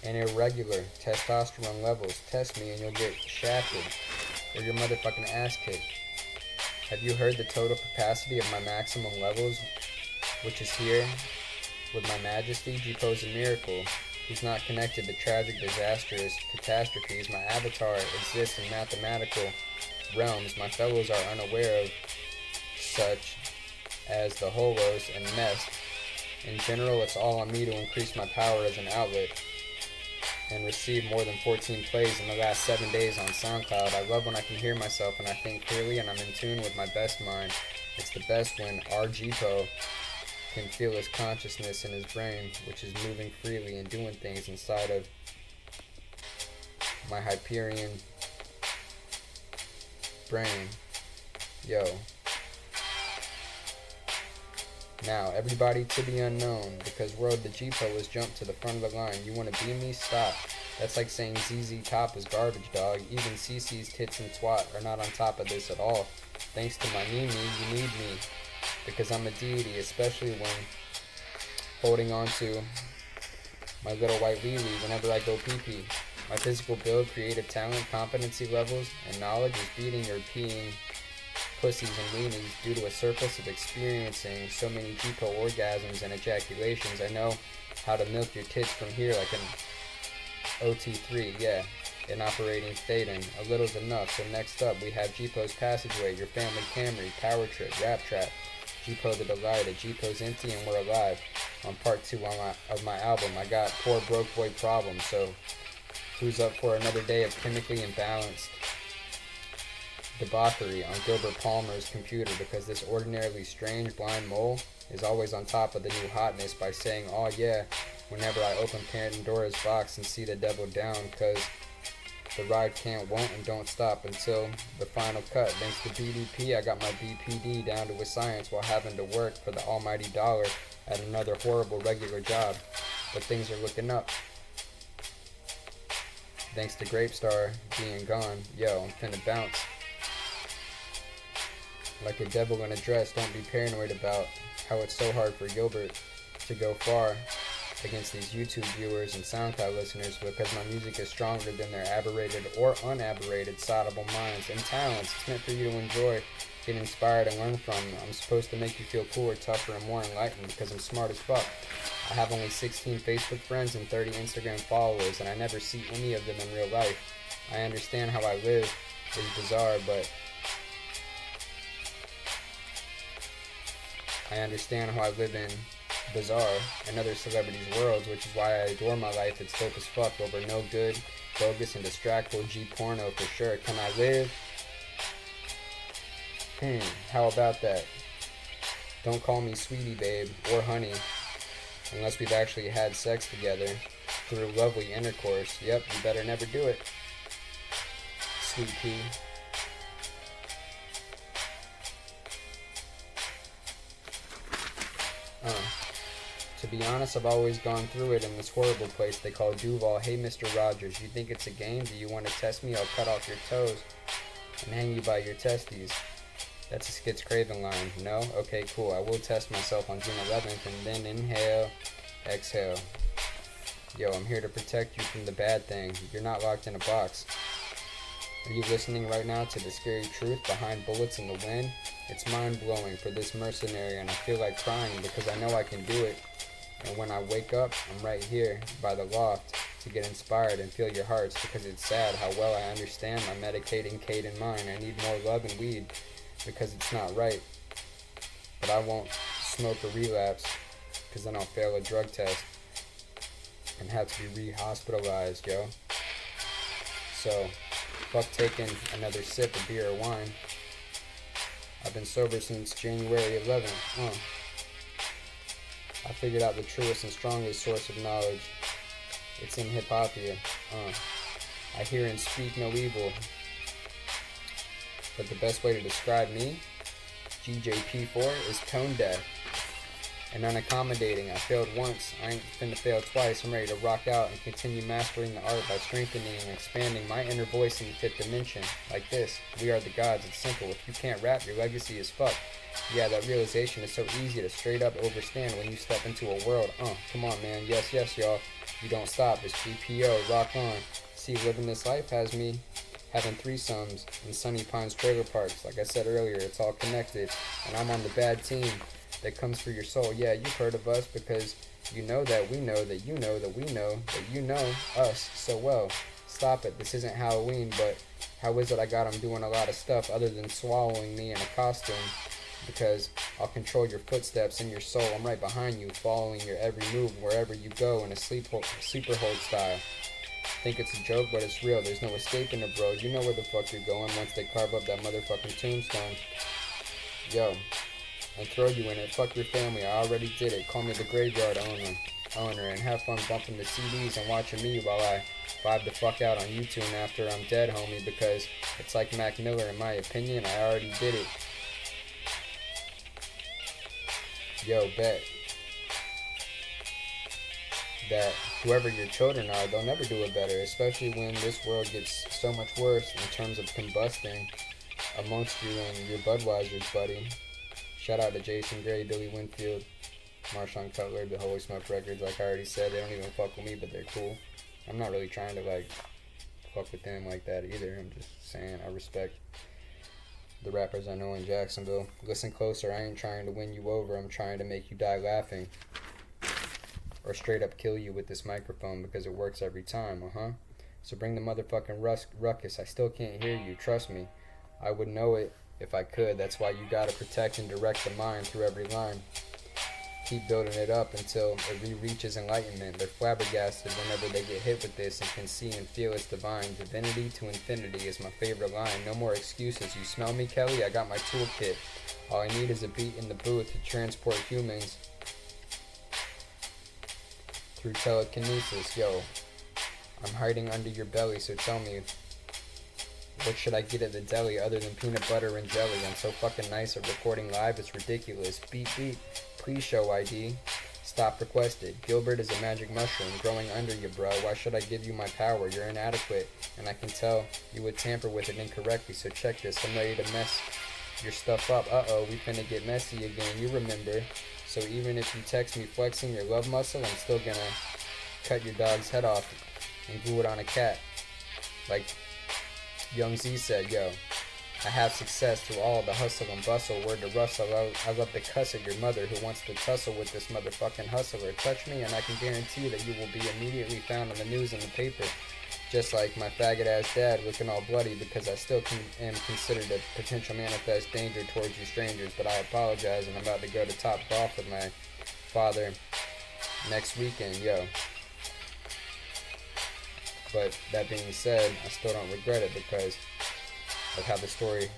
And irregular testosterone levels. Test me and you'll get shafted or your motherfucking ass kicked. Have you heard the total capacity of my maximum levels, which is here with my majesty? Gpo's a miracle. He's not connected to tragic, disastrous catastrophes. My avatar exists in mathematical realms. My fellows are unaware of such as the holos and mest. In general, it's all on me to increase my power as an outlet and receive more than 14 plays in the last 7 days on SoundCloud. I love when I can hear myself and I think clearly and I'm in tune with my best mind. It's the best when our Gpo can feel his consciousness in his brain, which is moving freely and doing things inside of my Hyperion brain. Yo. Now, everybody to the unknown, because World the Gpo has jumped to the front of the line. You want to be me? Stop. That's like saying ZZ Top is garbage, dog. Even CC's tits and twat are not on top of this at all. Thanks to my Mimi, you need me. Because I'm a deity, especially when holding on to my little white Lily whenever I go pee-pee. My physical build, creative talent, competency levels, and knowledge is beating your peeing pussies and weenies due to a surplus of experiencing so many Gpo orgasms and ejaculations. I know how to milk your tits from here like an OT3, yeah, an operating Thaden. A little's enough. So next up we have Gpo's Passageway, your family Camry, Power Trip, Rap Trap, Gpo the Delight, a Gpo's Empty and We're Alive. On part 2 of my album, I got Poor Broke Boy Problem, so who's up for another day of chemically imbalanced debauchery on Gilbert Palmer's computer, because this ordinarily strange blind mole is always on top of the new hotness by saying, oh yeah, whenever I open Pandora's box and see the devil down, cause the ride can't, won't, and don't stop until the final cut. Thanks to BDP, I got my BPD down to a science while having to work for the almighty dollar at another horrible regular job. But things are looking up. Thanks to Grapestar being gone. Yo, I'm finna bounce. Like a devil in a dress. Don't be paranoid about how it's so hard for Gilbert to go far against these YouTube viewers and SoundCloud listeners, because my music is stronger than their aberrated or unaberrated soddable minds and talents. It's meant for you to enjoy, get inspired, and learn from. I'm supposed to make you feel cooler, tougher, and more enlightened because I'm smart as fuck. I have only 16 Facebook friends and 30 Instagram followers, and I never see any of them in real life. I understand how I live is bizarre, but I understand how I live in bizarre and other celebrities' worlds, which is why I adore my life. It's dope as fuck over no good, bogus, and distractful G-porno for sure. Can I live? How about that? Don't call me sweetie babe or honey unless we've actually had sex together through lovely intercourse. Yep, you better never do it, sweet pea. To be honest, I've always gone through it in this horrible place they call Duval. Hey, Mr. Rogers, you think it's a game? Do you want to test me? I'll cut off your toes and hang you by your testes. That's a Skits Craven line. No? Okay, cool. I will test myself on June 11th, and then inhale, exhale. Yo, I'm here to protect you from the bad thing. You're not locked in a box. Are you listening right now to the scary truth behind bullets in the wind? It's mind-blowing for this mercenary, and I feel like crying because I know I can do it. And when I wake up, I'm right here by the loft to get inspired and feel your hearts, because it's sad how well I understand my medicating Kate and mine. I need more love and weed because it's not right. But I won't smoke a relapse because then I'll fail a drug test and have to be re-hospitalized, yo. So, fuck taking another sip of beer or wine. I've been sober since January 11th. I figured out the truest and strongest source of knowledge. It's in hip-hopia. I hear and speak no evil. But the best way to describe me, GJP4, is tone deaf and unaccommodating. I failed once, I ain't finna fail twice. I'm ready to rock out and continue mastering the art by strengthening and expanding my inner voice in the fifth dimension. Like this, we are the gods, it's simple. If you can't rap, your legacy is fucked. Yeah, that realization is so easy to straight up overstand when you step into a world. Come on, man. Yes, y'all. You don't stop. It's GPO. Rock on. See, living this life has me having threesomes in Sunny Pines trailer parks. Like I said earlier, it's all connected. And I'm on the bad team that comes for your soul. Yeah, you've heard of us because you know that we know that you know that we know that you know us so well. Stop it. This isn't Halloween, but how is it I got 'em doing a lot of stuff other than swallowing me in a costume? Because I'll control your footsteps and your soul. I'm right behind you, following your every move wherever you go in a sleeper hold style. Think it's a joke, but it's real. There's no escaping it, bro. You know where the fuck you're going once they carve up that motherfucking tombstone. Yo, and throw you in it. Fuck your family. I already did it. Call me the graveyard owner, and have fun bumping the CDs and watching me while I vibe the fuck out on YouTube after I'm dead, homie, because it's like Mac Miller, in my opinion. I already did it. Yo, bet that whoever your children are, they'll never do it better, especially when this world gets so much worse in terms of combusting amongst you and your Budweisers, buddy. Shout out to Jason Gray, Billy Winfield, Marshawn Cutler, the Holy Smoke Records. Like I already said, they don't even fuck with me, but they're cool. I'm not really trying to fuck with them like that either. I'm just saying I respect the rappers I know in Jacksonville. Listen closer, I ain't trying to win you over. I'm trying to make you die laughing. Or straight up kill you with this microphone because it works every time, So bring the motherfucking ruckus. I still can't hear you, trust me. I would know it if I could. That's why you gotta protect and direct the mind through every line. Keep building it up until it reaches enlightenment. They're flabbergasted whenever they get hit with this and can see and feel its divine. Divinity to infinity is my favorite line. No more excuses. You smell me, Kelly? I got my toolkit. All I need is a beat in the booth to transport humans through telekinesis. Yo, I'm hiding under your belly, so tell me, what should I get at the deli other than peanut butter and jelly? I'm so fucking nice at recording live, it's ridiculous. Beep, please show ID. Stop requested. Gilbert is a magic mushroom growing under you, bro. Why should I give you my power? You're inadequate, and I can tell you would tamper with it incorrectly, so check this. I'm ready to mess your stuff up. Uh-oh, we finna get messy again, you remember. So even if you text me flexing your love muscle, I'm still gonna cut your dog's head off and glue it on a cat. Like Young Z said, yo, I have success through all the hustle and bustle. Word to Russell, I love to cuss at your mother who wants to tussle with this motherfucking hustler. Touch me and I can guarantee that you will be immediately found on the news and the paper. Just like my faggot ass dad looking all bloody because I still am considered a potential manifest danger towards you strangers. But I apologize and I'm about to go to Top Golf with my father next weekend, yo. But that being said, I still don't regret it because of how the story,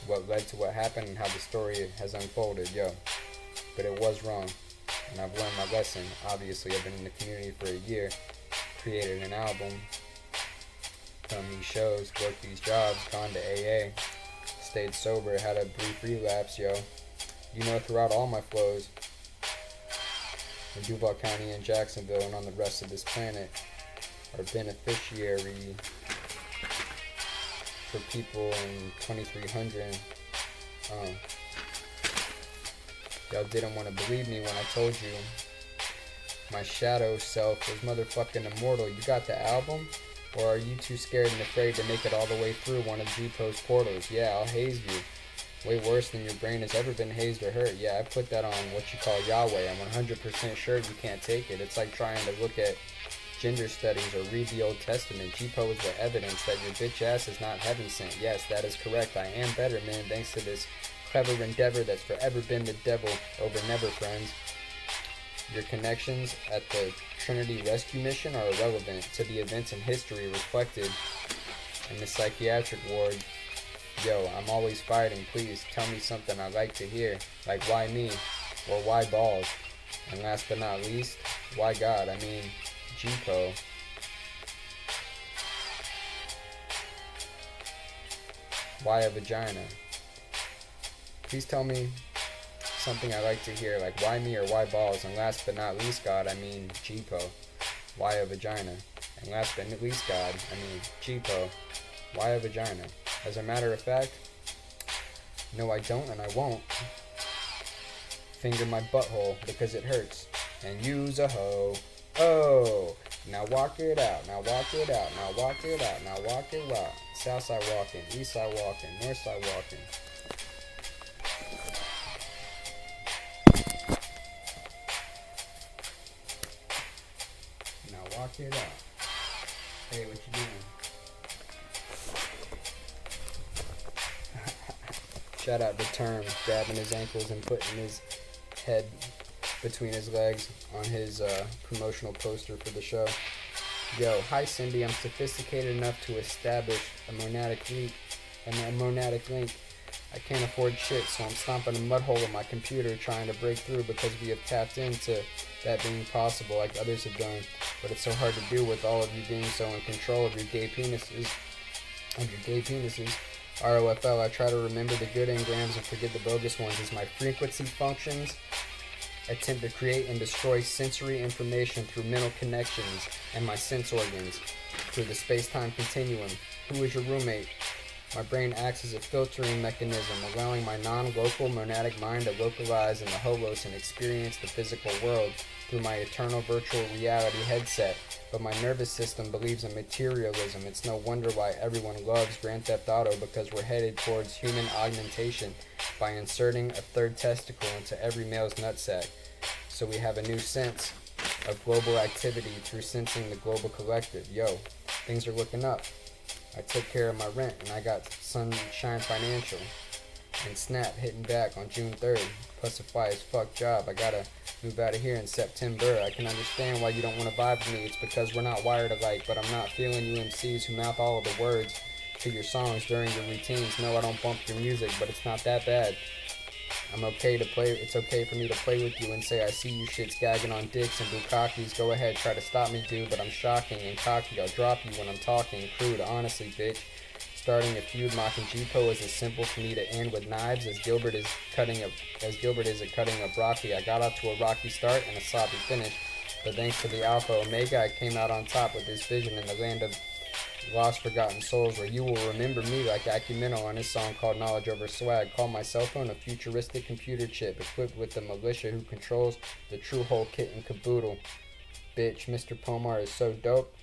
what led to what happened and how the story has unfolded, yo. But it was wrong, and I've learned my lesson. Obviously, I've been in the community for a year, created an album, done these shows, worked these jobs, gone to AA, stayed sober, had a brief relapse, yo. You know, throughout all my flows, in Duval County and Jacksonville and on the rest of this planet, are beneficiary for people in 2300. Y'all didn't want to believe me when I told you My shadow self is motherfucking immortal. You got the album? Or are you too scared and afraid to make it all the way through one of Gpo's portals? Yeah, I'll haze you. Way worse than your brain has ever been hazed or hurt. Yeah, I put that on what you call Yahweh. I'm 100% sure you can't take it. It's like trying to look at gender studies or read the Old Testament. Gpo is the evidence that your bitch ass is not heaven sent. Yes, that is correct. I am better, man, thanks to this clever endeavor that's forever been the devil over never, friends. Your connections at the Trinity Rescue Mission are irrelevant to the events in history reflected in the psychiatric ward. Yo, I'm always fighting. Please tell me something I like to hear. Like, why me? Or why balls? And last but not least, why God? I mean, Gpo. Why a vagina? Please tell me something I like to hear, like why me or why balls? And last but not least, God, I mean Gpo. Why a vagina? And last but not least, God, I mean Gpo. Why a vagina? As a matter of fact, no, I don't and I won't finger my butthole because it hurts. And use a hoe. Oh, now walk it out. Now walk it out. Now walk it out. Now walk it out. South side walking, east side walking, north side walking. Now walk it out. Hey, what you doing? Shout out to Term, grabbing his ankles and putting his head between his legs on his promotional poster for the show. Yo, hi Cindy, I'm sophisticated enough to establish a monadic link. I can't afford shit, so I'm stomping a mud hole in my computer trying to break through because we have tapped into that being possible like others have done. But it's so hard to do with all of you being so in control of your gay penises. ROFL, I try to remember the good engrams and forget the bogus ones as my frequency functions attempt to create and destroy sensory information through mental connections and my sense organs through the space-time continuum. Who is your roommate? My brain acts as a filtering mechanism, allowing my non-local monadic mind to localize in the holos and experience the physical world through my eternal virtual reality headset. But my nervous system believes in materialism. It's no wonder why everyone loves Grand Theft Auto, because we're headed towards human augmentation by inserting a third testicle into every male's nutsack. So we have a new sense of global activity through sensing the global collective. Yo, things are looking up. I took care of my rent and I got Sunshine Financial and Snap hitting back on June 3rd. Plus a fly as fuck job. I gotta move out of here in September. I can understand why you don't want to vibe with me. It's because we're not wired alike, but I'm not feeling you MCs who mouth all of the words to your songs during your routines. No, I don't bump your music, but it's not that bad. I'm okay to play. It's okay for me to play with you and say I see you shits gagging on dicks and bukakis. Go ahead, try to stop me, dude, but I'm shocking and cocky. I'll drop you when I'm talking crude, honestly, bitch. Starting a feud mocking Gpo is as simple for me to end with knives as Gilbert is at cutting a broccoli. I got off to a rocky start and a sloppy finish, but thanks to the Alpha Omega, I came out on top with this vision in the land of lost forgotten souls, where you will remember me like Acumeno on his song called Knowledge Over Swag. Call my cell phone a futuristic computer chip equipped with the militia who controls the true whole kit and caboodle. Bitch, Mr. Pomar is so dope.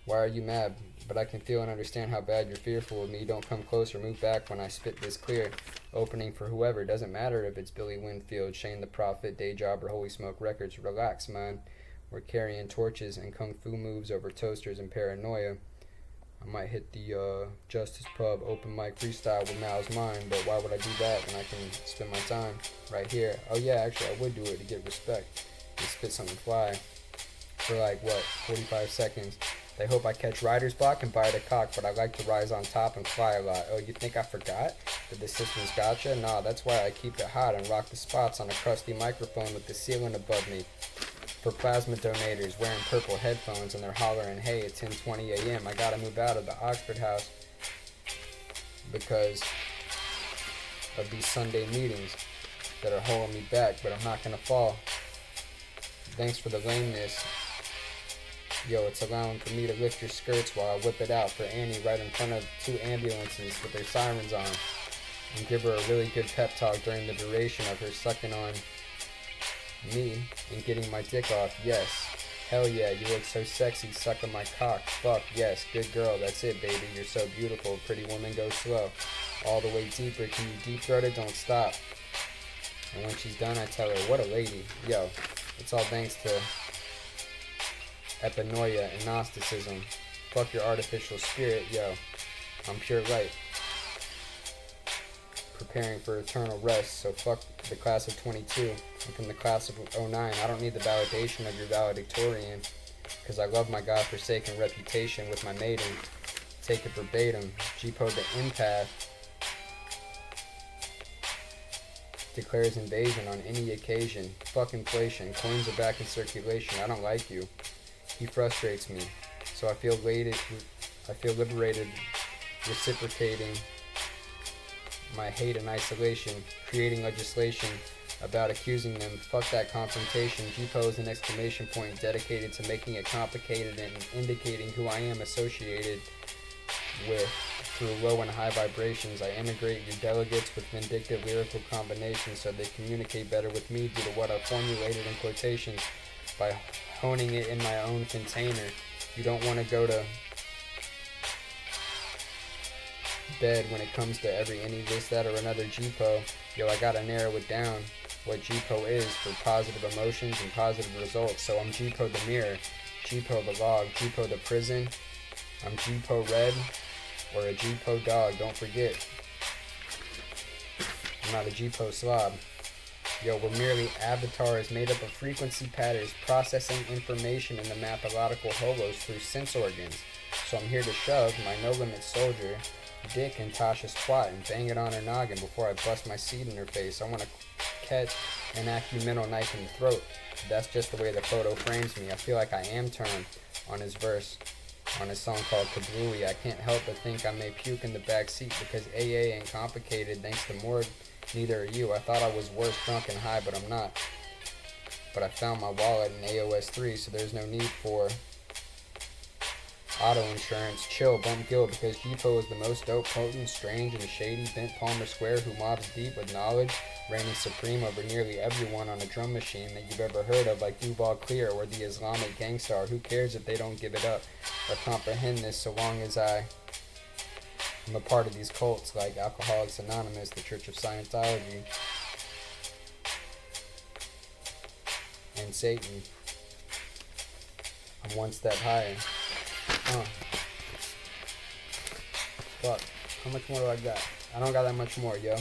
Why are you mad? But I can feel and understand how bad you're fearful of me. Don't come closer, move back when I spit this clear. Opening for whoever, doesn't matter if it's Billy Winfield, Shane the Prophet, Day Job, or Holy Smoke Records. Relax, man. We're carrying torches and kung fu moves over toasters and paranoia. I might hit the Justice Pub open mic freestyle with Mal's Mind, but why would I do that when I can spend my time right here? Oh yeah, actually I would do it to get respect. Just spit something fly for like, 45 seconds. They hope I catch writer's block and bite a cock, but I like to rise on top and fly a lot. Oh, you think I forgot that the system's gotcha? Nah, that's why I keep it hot and rock the spots on a crusty microphone with the ceiling above me. For plasma donators wearing purple headphones and they're hollering, hey, it's 10:20 a.m. I gotta move out of the Oxford house because of these Sunday meetings that are holding me back, but I'm not gonna fall. Thanks for the lameness. Yo, it's allowing for me to lift your skirts while I whip it out for Annie right in front of 2 ambulances with their sirens on, and give her a really good pep talk during the duration of her sucking on Me, and getting my dick off, yes. Hell yeah, you look so sexy, sucking my cock, fuck, yes, good girl, that's it, baby, you're so beautiful, pretty woman, go slow. All the way deeper, can you deep throat it, don't stop. And when she's done, I tell her, what a lady. Yo, it's all thanks to epinoia and Gnosticism. Fuck your artificial spirit, yo, I'm pure light. Preparing for eternal rest, so fuck the class of 22. I'm from the class of 09. I don't need the validation of your valedictorian, because I love my godforsaken reputation with my maiden. Take it verbatim. Gpo The Empath declares invasion on any occasion. Fuck inflation. Coins are back in circulation. I don't like you. He frustrates me. So I feel liberated, reciprocating my hate and isolation, creating legislation about accusing them. Fuck that confrontation. Gpo is an exclamation point dedicated to making it complicated and indicating who I am associated with through low and high vibrations. I integrate your delegates with vindictive lyrical combinations so they communicate better with me due to what I formulated in quotations by honing it in my own container. You don't want to go to bed when it comes to any this, that, or another Gpo. Yo, I gotta narrow it down what Gpo is for positive emotions and positive results. So I'm Gpo the mirror, Gpo the log, Gpo the prison. I'm Gpo red or a Gpo dog, don't forget. I'm not a Gpo slob. Yo, we're merely avatars made up of frequency patterns processing information in the mathematical holos through sense organs. So I'm here to shove my no-limit soldier dick in Tasha's twat and bang it on her noggin before I bust my seed in her face. I want to catch an acumenal knife in the throat. That's just the way the photo frames me. I feel like I am turned on his verse on his song called Kablooey. I can't help but think I may puke in the back seat because AA ain't complicated thanks to Morg. Neither are you. I thought I was worse drunk and high, but I'm not. But I found my wallet in AOS 3, so there's no need for auto insurance. Chill, bump gill, because Gpo is the most dope, potent, strange, and shady bent Palmer Square who mobs deep with knowledge, reigning supreme over nearly everyone on a drum machine that you've ever heard of, like Duval Clear or the Islamic Gangstar. Who cares if they don't give it up or comprehend this, so long as I'm a part of these cults like Alcoholics Anonymous, the Church of Scientology, and Satan. I'm one step higher. Fuck. How much more do I got? I don't got that much more, yo.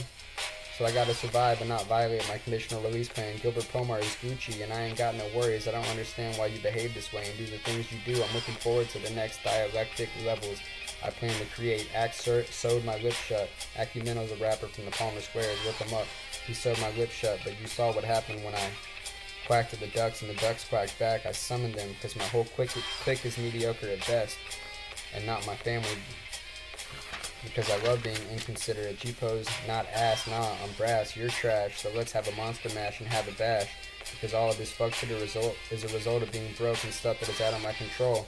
So I gotta survive and not violate my conditional release plan. Gilbert Pomar is Gucci, and I ain't got no worries. I don't understand why you behave this way and do the things you do. I'm looking forward to the next dialectic levels I plan to create. Sewed my lips shut. Acumenal's a rapper from the Palmer Squares. Look him up. He sewed my lips shut, but you saw what happened when I quacked at the ducks and the ducks quacked back. I summoned them because my whole clique is mediocre at best, and not my family, because I love being inconsiderate. Gpo's not ass, nah, I'm brass, you're trash, so let's have a monster mash and have a bash, because all of this fuck shit is a result of being broke and stuff that is out of my control.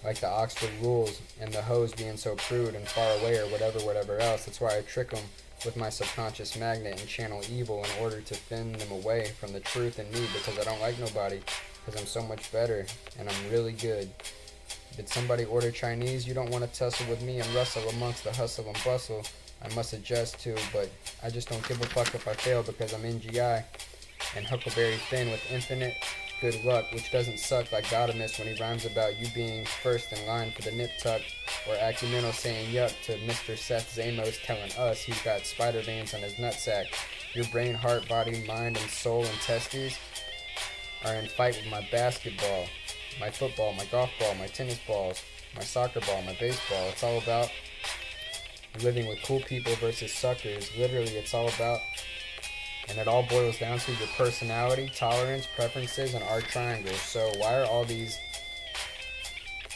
Like the Oxford rules and the hoes being so prude and far away or whatever else. That's why I trick them with my subconscious magnet and channel evil in order to fend them away from the truth in me, because I don't like nobody, because I'm so much better and I'm really good. Did somebody order Chinese? You don't want to tussle with me and Russell amongst the hustle and bustle I must adjust to, but I just don't give a fuck if I fail, because I'm NGI and Huckleberry Finn with infinite good luck, which doesn't suck like Gadamus when he rhymes about you being first in line for the nip tuck, or Acumenal saying yuck to Mr. Seth Zamos telling us he's got spider veins on his nutsack. Your brain, heart, body, mind, and soul and testes are in fight with my basketball, my football, my golf ball, my tennis balls, my soccer ball, my baseball. It's all about living with cool people versus suckers. Literally, it's all about, and it all boils down to your personality, tolerance, preferences, and art triangles. So why are all these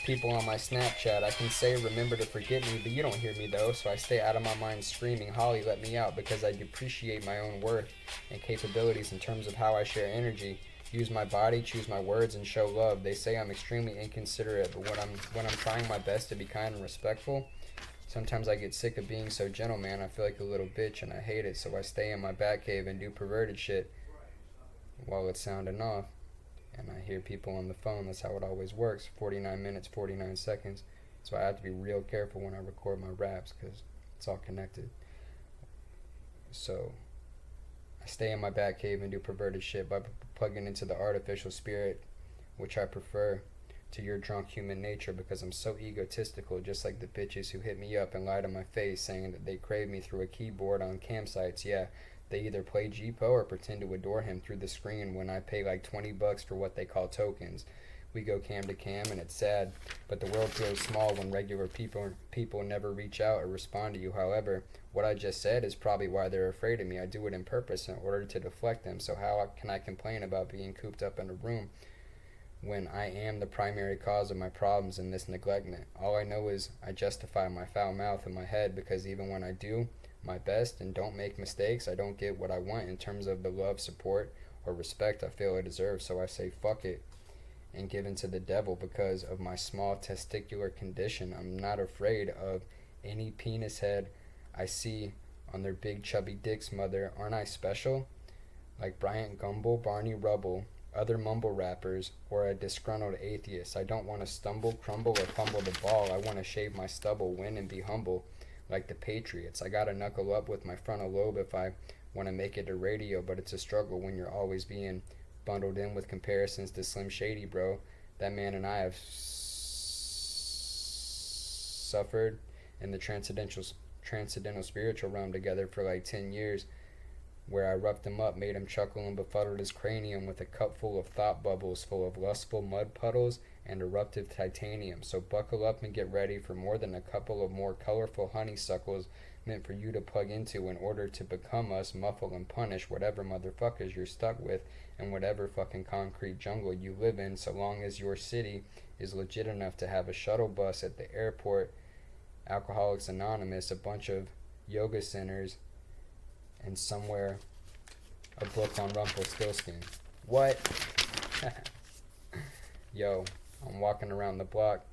people on my Snapchat? I can say remember to forget me, but you don't hear me though, so I stay out of my mind screaming, Holly, let me out, because I depreciate my own worth and capabilities in terms of how I share energy, use my body, choose my words, and show love. They say I'm extremely inconsiderate, but when I'm trying my best to be kind and respectful, Sometimes I get sick of being so gentle, man. I feel like a little bitch and I hate it, so I stay in my bat cave and do perverted shit while it's sounding off. And I hear people on the phone. That's how it always works. 49 minutes, 49 seconds. So I have to be real careful when I record my raps because it's all connected. So I stay in my bat cave and do perverted shit by plugging into the artificial spirit, which I prefer to your drunk human nature, because I'm so egotistical, just like the bitches who hit me up and lie to my face saying that they crave me through a keyboard on campsites. Yeah, they either play Gpo or pretend to adore him through the screen when I pay like $20 for what they call tokens. We go cam to cam and it's sad, but the world feels small when regular people never reach out or respond to you. However, what I just said is probably why they're afraid of me. I do it in purpose in order to deflect them, so how can I complain about being cooped up in a room when I am the primary cause of my problems in this neglectment? All I know is I justify my foul mouth in my head, because even when I do my best and don't make mistakes, I don't get what I want in terms of the love, support, or respect I feel I deserve. So I say fuck it and give in to the devil because of my small testicular condition. I'm not afraid of any penis head I see on their big chubby dicks, mother. Aren't I special? Like Bryant Gumbel, Barney Rubble, other mumble rappers, or a disgruntled atheist. I don't want to stumble, crumble, or fumble the ball. I want to shave my stubble, win, and be humble like the Patriots. I gotta knuckle up with my frontal lobe if I want to make it to radio, but it's a struggle when you're always being bundled in with comparisons to Slim Shady, bro. That man and I have suffered in the transcendental spiritual realm together for like 10 years, where I roughed him up, made him chuckle, and befuddled his cranium with a cup full of thought bubbles, full of lustful mud puddles and eruptive titanium. So buckle up and get ready for more than a couple of more colorful honeysuckles meant for you to plug into in order to become us, muffle and punish whatever motherfuckers you're stuck with and whatever fucking concrete jungle you live in, so long as your city is legit enough to have a shuttle bus at the airport, Alcoholics Anonymous, a bunch of yoga centers, and somewhere a book on Rumpelstiltskin. What? Yo, I'm walking around the block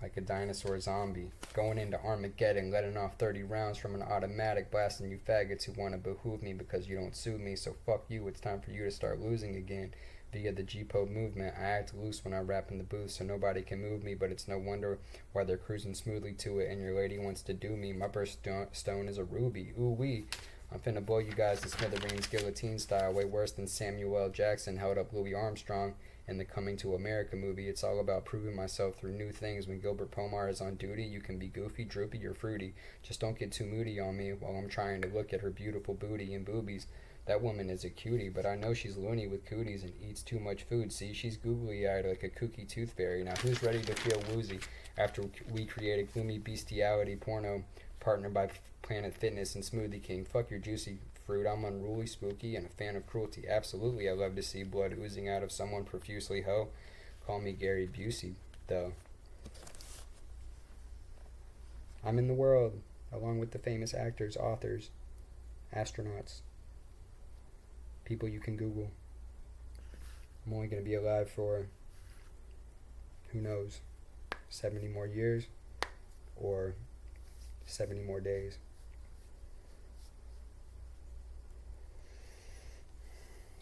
like a dinosaur zombie, going into Armageddon, letting off 30 rounds from an automatic, blasting you faggots who want to behoove me because you don't sue me. So fuck you, it's time for you to start losing again. Via the Gpo movement, I act loose when I rap in the booth so nobody can move me, but it's no wonder why they're cruising smoothly to it and your lady wants to do me. My birthstone is a ruby. Ooh wee. I'm finna blow you guys to smithereens guillotine style, way worse than Samuel L. Jackson held up Louis Armstrong in the Coming to America movie. It's all about proving myself through new things. When Gilbert Pomar is on duty, you can be goofy, droopy, or fruity. Just don't get too moody on me while I'm trying to look at her beautiful booty and boobies. That woman is a cutie, but I know she's loony with cooties and eats too much food. See, she's googly-eyed like a kooky tooth fairy. Now, who's ready to feel woozy after we create a gloomy bestiality porno partnered by Planet Fitness and Smoothie King? Fuck your juicy fruit. I'm unruly, spooky, and a fan of cruelty. Absolutely, I love to see blood oozing out of someone profusely, ho. Call me Gary Busey, though. I'm in the world, along with the famous actors, authors, astronauts, people you can Google. I'm only going to be alive for, who knows, 70 more years or 70 more days.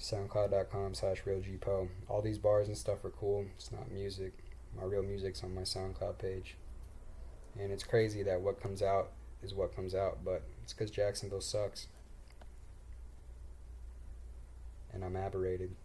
SoundCloud.com/realgpo. All these bars and stuff are cool. It's not music. My real music's on my SoundCloud page. And it's crazy that what comes out is what comes out, but it's because Jacksonville sucks. And I'm aberrated.